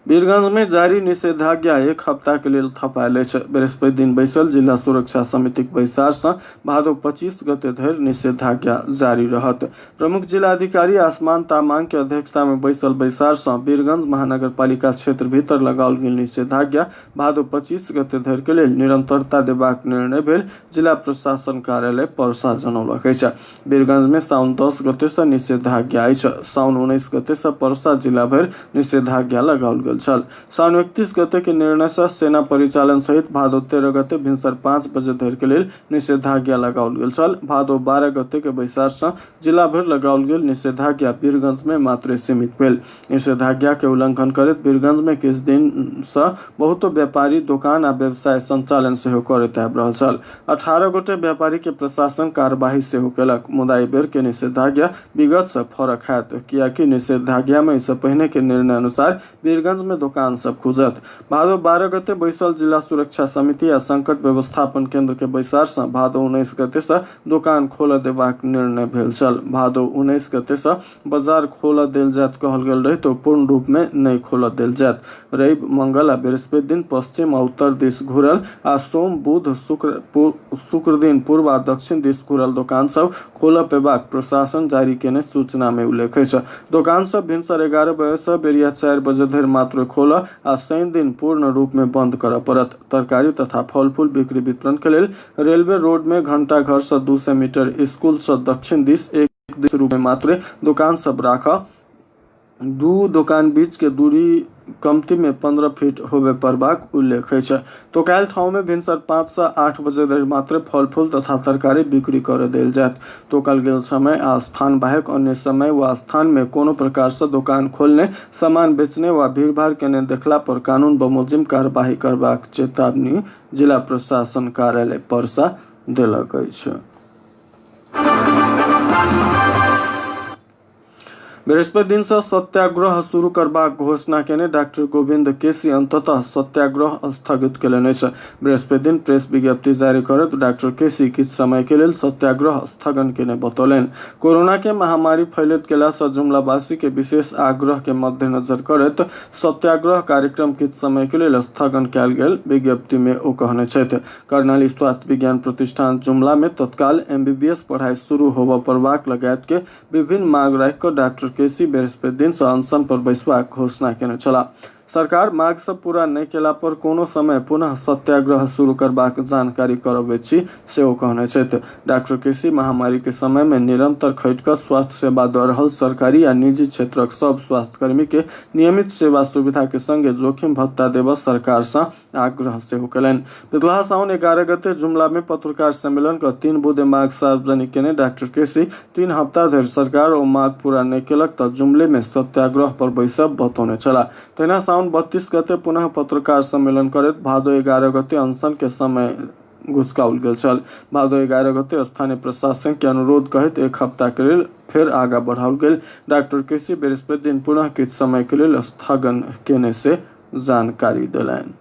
[SPEAKER 3] वीरगंज में जारी निषेधाज्ञा 1 हफ्ता के लिए थपायल अछि। बृहस्पति दिन बैसल जिला सुरक्षा समिति के बैसार से भादो 25 गते धरि निषेधाज्ञा जारी रहत। प्रमुख जिलाधिकारी आसमान तामांग के अध्यक्षता में बैसल बैसार से वीरगंज महानगर पालिका क्षेत्र भीतर लगाओल गेल निषेधाज्ञा भादो 25 गते धरि के लिए निरंतरता देबाक निर्णय भेल जिला प्रशासन कार्यालय परसा जनौलक अछि। वीरगंज में साउन 10 गते से निषेधाज्ञा अछि। साउन 19 गते से परसा जिला भर निषेधाज्ञा लगाओल गेल छल। साउन 31 गते के निर्णय से सेना परिचालन सहित भादो 13 गते भिनसर 5 बजे धरि के लिए निषेधाज्ञा लगाओल गेल छल। भादो 12 गते के बैसार से जिला भर लगाओल गेल निषेधाज्ञा वीरगंज में मात्र सीमित भेल। निषेधाज्ञा के उल्लंघन करैत वीरगंज में किछु दिन से बहुत व्यापारी दुकान आ व्यवसाय संचालन सेहो करैत आबि रहल छल। 18 गोटे व्यापारी के प्रशासन कार्यवाही सेहो केलक। मुदा एहि बेर के निषेधाज्ञा विगत से फरक हैत कियाकि निषेधाज्ञा में इससे पहले के निर्णय अनुसार वीरगंज में दुकान सब खुजत। भादो 12 गते बैसल जिला सुरक्षा समिति आ संकट व्यवस्थापन केंद्र के बैसार से भादो 19 गते से दुकान खोल देबाक निर्णय भेल छल। भादो 19 गते से बाजार खोल देल जायत कहल गेल रही तो पूर्ण रूप में नहीं खोल देल जायत। रवि, मंगल आ बृहस्पति दिन पश्चिम आ उत्तर दिश घुरल आ सोम, बुध, शुक्र दिन पूर्व आ दक्षिण दिश घुरल दुकान सब खोल पेबाक प्रशासन जारी केने सूचना में उल्लेख अछि। दुकान सब भिनसर 11 बजे से बेरिया 4 बजे धरि मात्र खोल आ शनि दिन पूर्ण रूप में बंद करऽ पड़त। तरकारी तथा फल फूल बिक्री वितरण के लेल रेलवे रोड में घंटा घर से 200 मीटर, स्कूल से दक्षिण दिश 1 शुरू में मात्र दुकान सब राखा, दू दुकान बीच के दूरी कमती में 15 फीट होबे परबाक उल्लेख है। तो काल ठाव में भिनसर 5 से 8 बजे धरि मात्र फल फूल तथा तरकारी बिक्री कर देल जात। तो कल गेल समय आ स्थान बाहेक अन्य समय व स्थान में कोनो प्रकार से दुकान खोलने, सामान बेचने व भीड़भाड़ केने देखला पर कानून बमोजिम कार्यवाही करबाक चेतावनी जिला प्रशासन कार्यालय परसा देलक अछि। बृहस्पति दिन से सत्याग्रह शुरू करबाक घोषणा केने डॉक्टर गोविंद केसी अंततः सत्याग्रह स्थगित केलनि अछि। बृहस्पति दिन प्रेस विज्ञप्ति जारी करत डॉक्टर केसी किछ समय के लेल सत्याग्रह स्थगन केने बतौलनि। कोरोना के महामारी फैलैत गेला से जुमलावासी के विशेष आग्रह के मद्देनजर करत सत्याग्रह कार्यक्रम किछ समय के लेल स्थगन कयल गेल विज्ञप्ति में ओ कहने छथि। कर्णाली स्वास्थ्य विज्ञान प्रतिष्ठान जुमला में तत्काल MBBS पढ़ाई शुरू होबय पड़बाक लगायत के विभिन्न मांग राखि कऽ डॉक्टर केसी बृहस्पति दिन से अनशन पर बैसबाक घोषणा केने छला। सरकार मांग सब पूरा नहीं केला पर कोनो समय पुनः सत्याग्रह शुरू करबाक जानकारी करबैत छी सेहो कहने छथि। डॉक्टर केसी महामारी के समय में निरंतर खटि कऽ स्वास्थ्य सेवा दऽ रहल सरकारी आ निजी क्षेत्रक सब स्वास्थ्य कर्मी के नियमित सेवा सुविधा के संगे जोखिम भत्ता देबऽ सरकार से आग्रह सेहो कयलनि। पिछला साउन 11 गते जुमला में पत्रकार सम्मेलन का 3 बुधे मांग सार्वजनिक केने डॉक्टर केसी 3 हफ्ता धरि सरकार ओ मांग पूरा नहीं केलक तऽ जुमले में सत्याग्रह पर बैसब बतौने छला। तहिना साउन 32 गते पुनः पत्रकार सम्मेलन करत भादो 11 गते अनशन के समय घुसकाउल गेल छल। भादो 11 गते स्थानीय प्रशासन के अनुरोध कहत 1 हफ्ता के लेल फिर आगा बढ़ाओल गेल। डॉक्टर केसी बृहस्पति दिन पुनः किछ समय के लेल स्थगन केने से जानकारी दिलनि।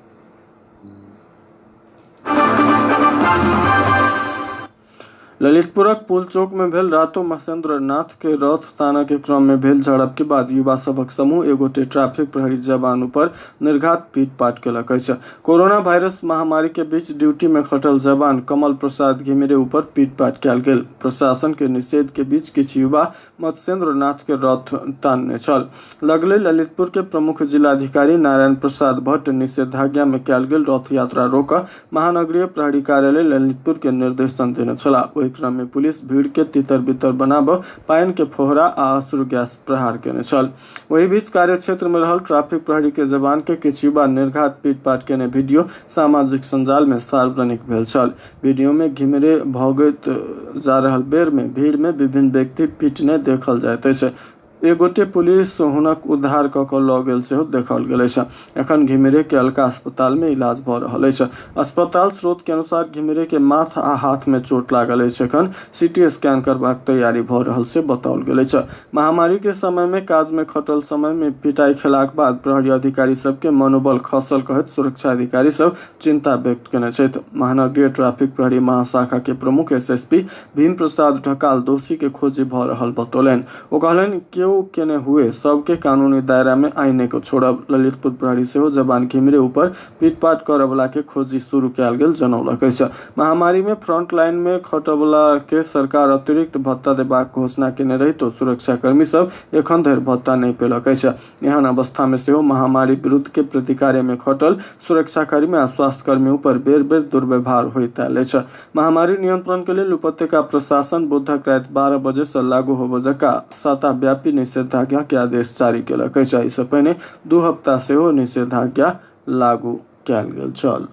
[SPEAKER 3] ललितपुरक पुल चौक में भेल रातो महेंद्र नाथ के रथ ताना के क्रम में भेल झड़प के बाद युवा सबक समूह एगोटे ट्रैफिक प्रहरी जवान पर निर्घात पीटपाट केलक अछि। कोरोना वायरस महामारी के बीच ड्यूटी में खटल जवान कमल प्रसाद घिमिरे ऊपर पीटपाट कयल गेल। प्रशासन के निषेध के बीच किछ युवा मत्स्येंद्र नाथ के रथ तानने छल। लगले ललितपुर के प्रमुख जिलाधिकारी नारायण प्रसाद भट्ट निषेधाज्ञा में कयल गेल रथ यात्रा रोकऽ महानगरीय प्रहरी कार्यालय ललितपुर के निर्देशन देने छला। क्रम में पुलिस भीड़ के तितर बितर बनाब पाइन के फोहरा आ आंसू गैस प्रहार केने छल। वही बीच कार्य क्षेत्र में रहल ट्रैफिक प्रहरी के जवान के किछ युवा निर्घात पीटपाट केने वीडियो सामाजिक संजाल में सार्वजनिक भेल छल। वीडियो में घिमिरे भगैत जा रहल बेर में भीड़ में विभिन्न व्यक्ति पीटने देखल जाइत अछि। एगोटे पुलिस हुनक उद्धार कऽ कऽ लऽ गेल सेहो देखल गेल अछि। एखन घिमिरे के अलका अस्पताल में इलाज भऽ रहल अछि। अस्पताल स्रोत के अनुसार घिमिरे के माथ आ हाथ में चोट लागल अछि। एखन CT स्कैन करबाक तैयारी भऽ रहल से बताओल गेल अछि। महामारी के समय में काज में खटल समय में पिटाई खेलाक बाद प्रहरी अधिकारी सबके मनोबल खसल कहैत सुरक्षा अधिकारी सब चिंता व्यक्त केने छथि। महानगरीय ट्रैफिक प्रहरी महाशाखा के प्रमुख SSP भीम प्रसाद ढकाल दोषी के खोजी भऽ रहल बतौलनि। ओ कहलनि केने हुए सबके कानूनी दायरा में आईने को छोड़ब। ललितपुर प्रहरी सेहो जवान घिमिरे ऊपर पीटपाट करय वाला के खोजी शुरू कयल गेल जनौलक अछि। महामारी में फ्रंट लाइन में खटय वाला के सरकार अतिरिक्त भत्ता देबाक घोषणा केने रही तो सुरक्षा कर्मी सब एखन धरि भत्ता नहीं पेलक अछि। एहन अवस्था में सेहो महामारी विरुद्ध के प्रतिकार्य में खटल सुरक्षा कर्मी आ स्वास्थ्य कर्मी ऊपर बेर बेर दुर्व्यवहार होइत आयल अछि। महामारी नियंत्रण के लेल उपत्यका प्रशासन बुधक राति 12 बजे से लागू होबय जकाँ सप्ताहव्यापी निषेधाज्ञा के आदेश जारी केलक अछि। इससे पहिने 2 हफ्ता सेहो निषेधाज्ञा लागू कयल गेल छल।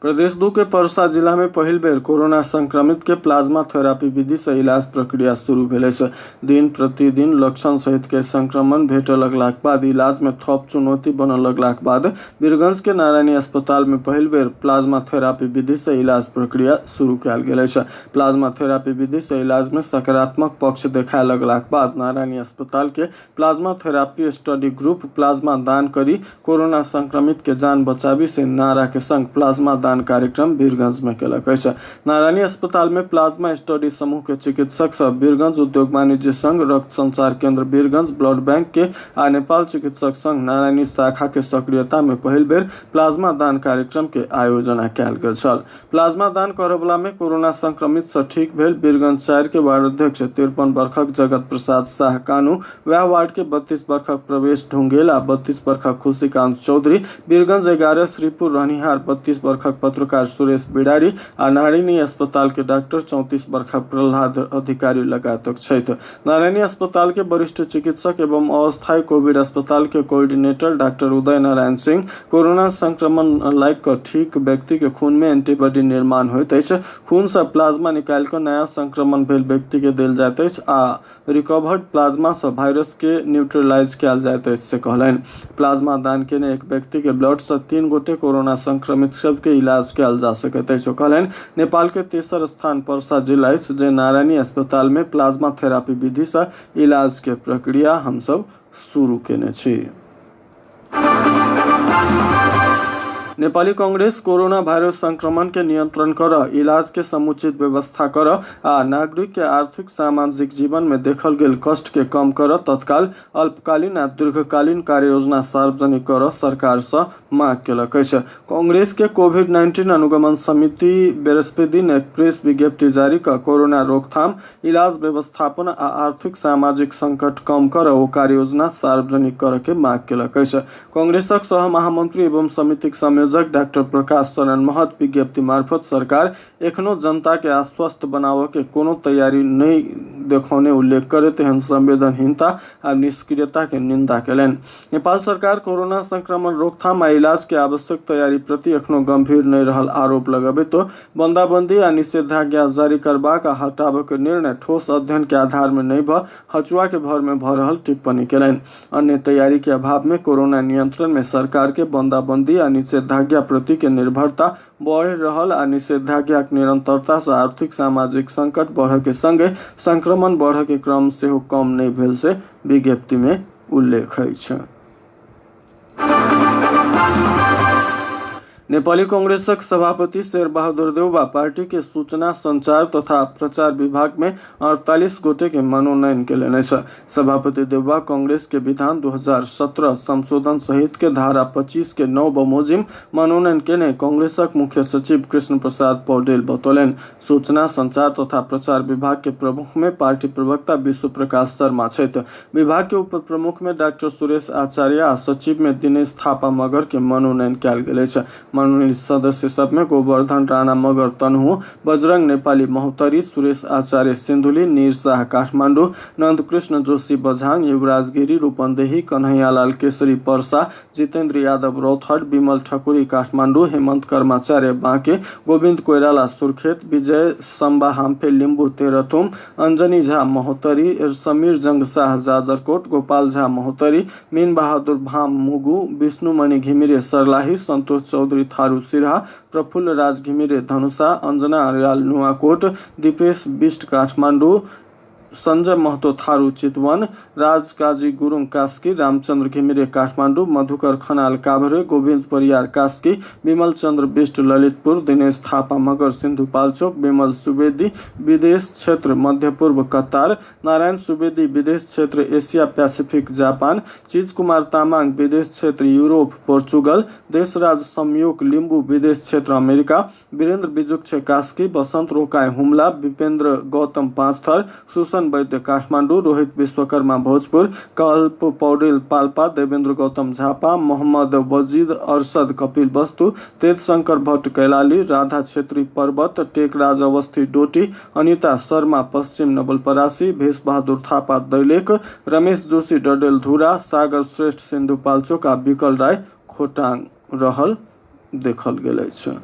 [SPEAKER 3] प्रदेश 2 के परसा जिला में पहिल बेर कोरोना संक्रमित के प्लाज्मा थेरापी विधि से इलाज प्रक्रिया शुरू भेल अछि। दिन प्रतिदिन लक्षण सहित के संक्रमण भेटऽ लगलाक बाद इलाज में थप चुनौती बनऽ लगलाक बाद वीरगंज के नारायणी अस्पताल में पहिल बेर प्लाज्मा थेरापी विधि से इलाज प्रक्रिया शुरू कयल गेल अछि। प्लाज्मा थेरापी विधि से इलाज में सकारात्मक पक्ष देखाय लगलाक बाद नारायणी अस्पताल के plasma therapy study group plasma दान करी कोरोना संक्रमित के जान बचावी से नारा के संग प्लाज्मा कार्यक्रम वीरगंज में केलक अछि। नारायणी अस्पताल में प्लाज्मा स्टडी समूह के चिकित्सक सब वीरगंज उद्योग वाणिज्य संघ रक्त संचार केंद्र वीरगंज ब्लड बैंक के आ नेपाल चिकित्सक संघ नारायणी शाखा के सक्रियता में पहिल बेर प्लाज्मा दान कार्यक्रम के आयोजना कयल गेल छल। प्लाज्मा दान करय वाला में कोरोना संक्रमित से ठीक भेल वीरगंज 4 के वार्ड अध्यक्ष 53 वर्षक जगत प्रसाद शाह कानू, वह वार्ड के 32 वर्षक प्रवेश ढुंगेल आ 32 वर्षक खुशीकांत चौधरी, वीरगंज 11 श्रीपुर रहनिहार 32 वर्षक पत्रकार सुरेश बिडारी आ नारायणी अस्पताल के डॉक्टर 34 वर्ष प्रहलाद अधिकारी लगायत छथि। नारायणी अस्पताल के वरिष्ठ चिकित्सक एवं अस्थायी कोविड अस्पताल के coordinator doctor Uday Narayan Singh corona संक्रमण लायक ठीक व्यक्ति के खून में एंटीबॉडी निर्माण होइत अछि। खून से प्लाज्मा निकाल कर नया संक्रमण भेल व्यक्ति के देल जाइत अछि आ रिकवर्ड प्लाज्मा से वायरस के न्यूट्रलाइज कयल जाइत अछि से कहलनि। प्लाज्मा दान केने एक व्यक्ति के ब्लड से 3 गोटे कोरोना संक्रमित सबके इलाज कयल जा सकैत अछि। कहलनि नेपाल के तेसर स्थान पर्सा जिला अछि जे नारायणी अस्पताल में प्लाज्मा थेरापी विधि से इलाज के प्रक्रिया हम सब शुरू केने छी। नेपाली कांग्रेस कोरोना वायरस संक्रमण के नियंत्रण कर, इलाज के समुचित व्यवस्था कर आ नागरिक के आर्थिक सामाजिक जीवन में देखल गेल कष्ट के कम कर तत्काल अल्पकालीन आ दीर्घकालीन कार्य योजना सार्वजनिक कर सरकार से मांग केलक अछि। कांग्रेस के कोविड-19 अनुगमन समिति बृहस्पति दिन एक प्रेस विज्ञप्ति जारी कर कोरोना रोकथाम, इलाज व्यवस्थापन आ आर्थिक सामाजिक संकट कम कर ओ कार्य योजना सार्वजनिक कर के मांग केलक अछि। कांग्रेसक सह महामंत्री एवं समितिक संयोजक डॉक्टर प्रकाश शरण महत विज्ञप्ति मार्फत सरकार एखनो जनता के आश्वस्त बनावे के कोनो तैयारी नहीं देखौने उल्लेख करैत एहन संवेदनहीनता आ निष्क्रियता के निंदा केलनि। नेपाल सरकार कोरोना संक्रमण रोकथाम आ इलाज के आवश्यक तैयारी प्रति एखनो गंभीर नहीं रहल आरोप लगाबे तो बंदाबंदी आ निषेधाज्ञा जारी करबाक आ हटाबे के निर्णय ठोस अध्ययन के आधार में नहीं भ हचुआ के भर में भ रहल टिप्पणी केलनि। अन्य तैयारी के अभाव में कोरोना नियंत्रण में सरकार के बंदाबंदी आ निषेधाज्ञा प्रति के निर्भरता बढ़ रहल आ निषेधाज्ञा के निरंतरता से आर्थिक सामाजिक संकट बढ़ के संगे संक्रमण बढ़ के क्रम से कम नहीं भेल से विज्ञप्ति में उल्लेख अछि। नेपाली कांग्रेसक सभापति शेर बहादुर देउवा पार्टी के सूचना संचार तथा प्रचार विभाग में 48 गोटे के मनोनयन केलनि अछि। सभापति देउवा कांग्रेस के विधान 2017 संशोधन सहित के धारा 25 के 9 बमोजिम मनोनयन केने कांग्रेसक मुख्य सचिव कृष्ण प्रसाद पौडेल बतौलनि। सूचना संचार तथा प्रचार विभाग के प्रमुख में पार्टी प्रवक्ता विश्व प्रकाश शर्मा छथि। विभाग के उप प्रमुख में डॉक्टर सुरेश आचार्य आ सचिव में दिनेश थापा मगर के मनोनयन कयल गेल अछि। मनोनीत सदस्य सब में गोवर्धन राणा मगर तनहु, बजरंग नेपाली महोत्तरी, सुरेश आचार्य सिंधुली, नीर शाह काठमांडू, नंदकृष्ण जोशी बझांग, युवराज गिरी रूपन्देही, कन्हैयालाल केसरी पर्सा, जितेंद्र यादव रौथहट, विमल ठकुरी काठमांडू, हेमंत कर्माचार्य बांके, गोविंद कोइराला सुर्खेत, विजय संबा हाम्फे लिंबू तेरथुम, अंजनी झा महोत्तरी, समीर जंग शाह जाजरकोट, गोपाल झा महोत्तरी, मीन बहादुर भाम मुगु, विष्णुमणि घिमिरे सरलाही, संतोष चौधरी थारू सिरहा, प्रफुल्ल राज घिमिरे धनुषा, अंजना अर्याल नुआकोट, दीपेश बिष्ट काठमांडू, संजय महतो थारू चितवन, राज काजी गुरुङ कास्की, रामचंद्र घिमिरे काठमांडू, मधुकर खनाल काभरे, गोविंद परियार कास्की, विमल चंद्र बिष्ट ललितपुर, दिनेश थापा मगर सिंधुपाल्चोक, विमल सुवेदी विदेश क्षेत्र मध्य पूर्व कतार, नारायण सुवेदी विदेश क्षेत्र एशिया पैसिफिक जापान, चीज कुमार तामाङ विदेश क्षेत्र यूरोप पोर्चुगल, देशराज संयोग लिंबू विदेश क्षेत्र अमेरिका, वीरेंद्र बिजुक्छे कास्की, बसंत रोकाय हुमला, विपेंद्र गौतम पाँचथर, सुसन वैद्य काठमांडू, रोहित विश्वकर्मा भोजपुर, कल्प पौडेल पाल्पा, देवेंद्र गौतम झापा, मोहम्मद वजीद अरशद कपिल वस्तु, तेज शंकर भट्ट कैलाली, राधा छेत्री पर्वत, टेकराज अवस्थी डोटी, अनिता शर्मा पश्चिम नवलपरासी, भेष बहादुर थापा दैलेख, रमेश जोशी डडेल धुरा, सागर श्रेष्ठ सिंधुपाल्चोक आ विकल राय खोटांग रहल देखल गेल अछि।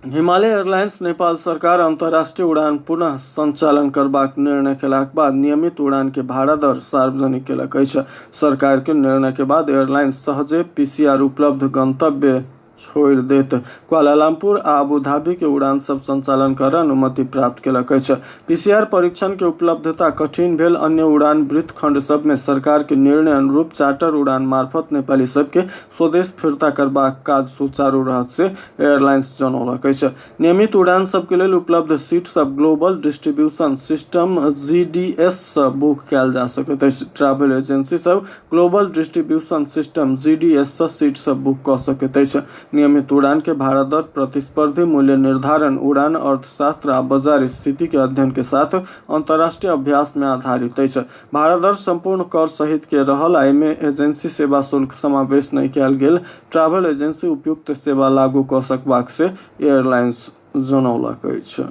[SPEAKER 3] हिमालय एयरलाइंस नेपाल सरकार अंतर्राष्ट्रीय उड़ान पुनः संचालन करबाक निर्णय केलाक बाद नियमित उड़ान के भाड़ा दर सार्वजनिक केलक अछि। सरकार के निर्णय के बाद एयरलाइंस सहजे पीसीआर उपलब्ध गंतव्य छोड़ देत कुआलालंपुर आ अबू धाबी के उड़ान सब संचालन कर अनुमति प्राप्त केलक अछि। पीसीआर परीक्षण के उपलब्धता कठिन भेल अन्य उड़ान वृत्त खंड सब में सरकार के निर्णय अनुरूप चार्टर उड़ान मार्फत नेपाली सब के स्वदेश फिरता करबाक काज सुचारू रहत से एयरलाइंस जनौलक अछि। नियमित उड़ान सब के लेल उपलब्ध सीट सब ग्लोबल डिस्ट्रीब्यूशन सिस्टम जीडीएस से बुक कयल जा सकैत अछि। ट्रैवल एजेंसी सब ग्लोबल डिस्ट्रीब्यूशन सिस्टम जीडीएस से सीट सब बुक क सकैत अछि। नियमित उड़ान के भाड़ा दर, प्रतिस्पर्धी मूल्य निर्धारण, उड़ान अर्थशास्त्र आ बाजार स्थिति के अध्ययन के साथ अंतर्राष्ट्रीय अभ्यास में आधारित अछि। भाड़ा दर संपूर्ण कर सहित के रहल, एहिमे एजेंसी सेवा शुल्क समावेश नहीं कयल गेल। ट्रैवल एजेंसी उपयुक्त सेवा लागू कऽ सकबाक से एयरलाइंस जनौलक अछि।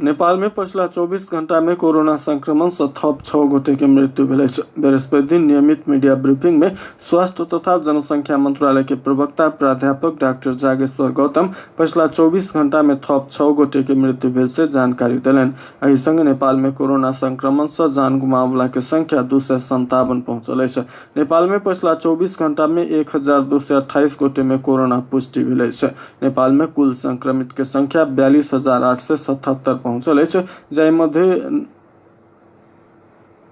[SPEAKER 3] नेपाल में पछिला 24 घंटा में कोरोना संक्रमण से थप 6 गोटे के मृत्यु भेल अछि। बृहस्पति दिन नियमित मीडिया ब्रीफिंग में स्वास्थ्य तथा जनसंख्या मंत्रालय के प्रवक्ता प्राध्यापक डॉक्टर जागेश्वर गौतम पछिला 24 घंटा में थप 6 गोटे के मृत्यु भेल से जानकारी देलनि। एहि संग नेपाल में कोरोना संक्रमण से जान गुमावला के संख्या 257 पहुंचल अछि। नेपाल में पछिला 24 घंटा में 1228 गोटे में कोरोना पुष्टि भेल अछि। नेपाल में कुल संक्रमित के संख्या 42,877 पहुंचल अछि, जाहि मध्ये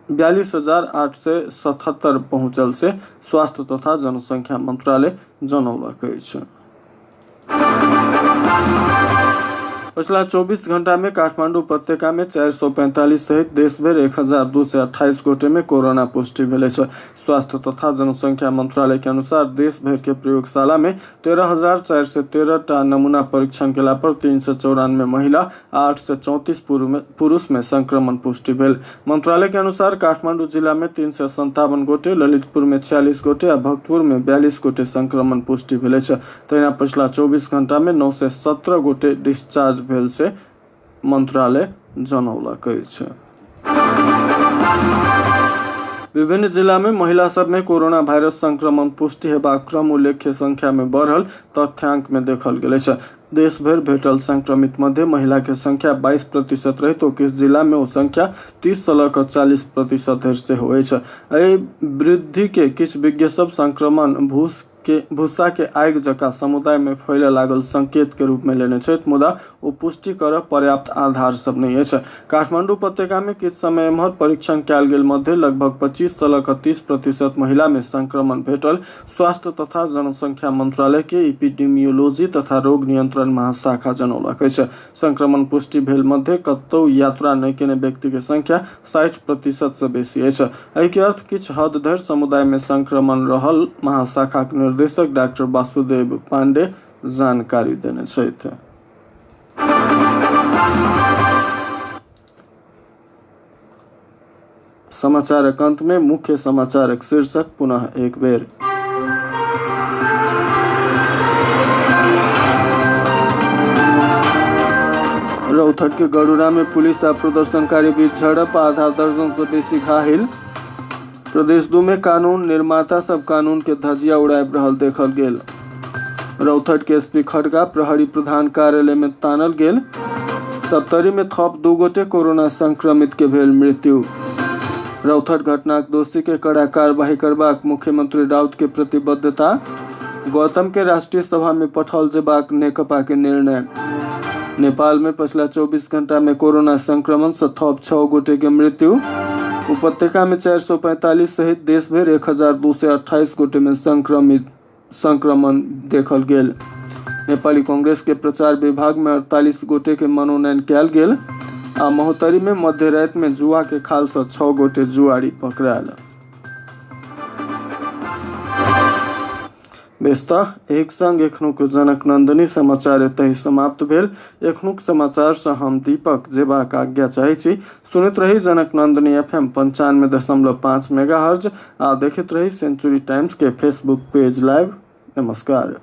[SPEAKER 3] 42,877 पहुंचल से स्वास्थ्य तथा जनसंख्या मंत्रालय जनौलक अछि। पिछला 24 घंटा में काठमांडू उपत्यका में 445 सहित देश भर 1228 गोटे में कोरोना पुष्टि भेल अछि। स्वास्थ्य तथा जनसंख्या मंत्रालय के अनुसार देश भर के प्रयोगशाला में 13,413 टा नमूना परीक्षण केला पर 394 महिला, 834 पुरुष में संक्रमण पुष्टि भेल। मंत्रालय के अनुसार काठमांडू जिला में 357 गोटे, ललितपुर में 46 गोटे आ भक्तपुर में 42 गोटे संक्रमण पुष्टि भेल अछि। तहिना पिछला 24 घंटा में 917 गोटे डिस्चार्ज भेल से मंत्रालय जनौलक अछि। विभिन्न जिला में महिला सब में कोरोना वायरस संक्रमण पुष्टि हेबाक क्रम उल्लेख्य संख्या में बढ़ल तथ्यांक में देखल गेल अछि। देश भर भेटल संक्रमित मध्य महिला के संख्या 22% रही तो किस जिला में वो संख्या 30 से लऽ कऽ 40% धरि से होइ छै। एहि वृद्धि के किछ विज्ञ सब संक्रमण भूसा के आगि जकाँ समुदाय में फैले लागल संकेत के रूप में लेने छथि, मुदा ओ पुष्टि करब पर्याप्त आधार सब नहीं अछि। काठमांडू उपत्यका में किछ समय एम्हर परीक्षण कयल गेल मध्य लगभग 25 से लऽ कऽ 30% महिला में संक्रमण भेटल। स्वास्थ्य तथा जनसंख्या मंत्रालय के एपिडेमियोलॉजी तथा रोग नियंत्रण महाशाखा जनौलक अछि। संक्रमण पुष्टि भेल मध्य कतौ यात्रा नहीं केने व्यक्ति के संख्या 60% से बेसी अछि। एहि के अर्थ किछ हद धरि समुदाय में संक्रमण रहल महाशाखा के निर्देशक डॉक्टर वासुदेव पांडे जानकारी देने छथि। समाचारक अंत में मुख्य समाचारक शीर्षक पुनः एक बेर। रौथट के गरुड़ा में पुलिस और प्रदर्शनकारी बीच झड़प, आधा दर्जन से बेसी घायल। प्रदेश 2 में कानून निर्माता सब कानून के धजिया उड़ाबि रहल देखल गेल। रौथट के एसपी खड़गा प्रहरी प्रधान कार्यालय में तानल गेल। सप्तरी में थप 2 गोटे कोरोना संक्रमित के भेल मृत्यु। रौथट घटनाक दोषी के कड़ा कार्रवाई करबाक मुख्यमंत्री राउत के प्रतिबद्धता। गौतम के राष्ट्रीय सभा में पठाओल जेबाक नेकपा के निर्णय। नेपाल में पिछला 24 घंटा में कोरोना संक्रमण से थप 6 गोटे के मृत्यु। उपत्यका में 445 सहित देश भर 1228 गोटे में संक्रमण देखल गेल। नेपाली कांग्रेस के प्रचार विभाग में 48 गोटे के मनोनयन कयल गेल। आ महोत्तरी में मध्य रात में जुआ के खाल से 6 गोटे जुआरी पकड़ायल। बेस्ता एक संग एखनुक जनक नंदिनी समाचार एतहि समाप्त भेल। एखनुक समाचार से हम दीपक जेबाक आज्ञा चाहै छी। सुनैत रही जनक नंदिनी FM 95.5 मेगाहर्ज आ देखैत रही सेंचुरी टाइम्स के फेसबुक पेज लाइव। नमस्कार।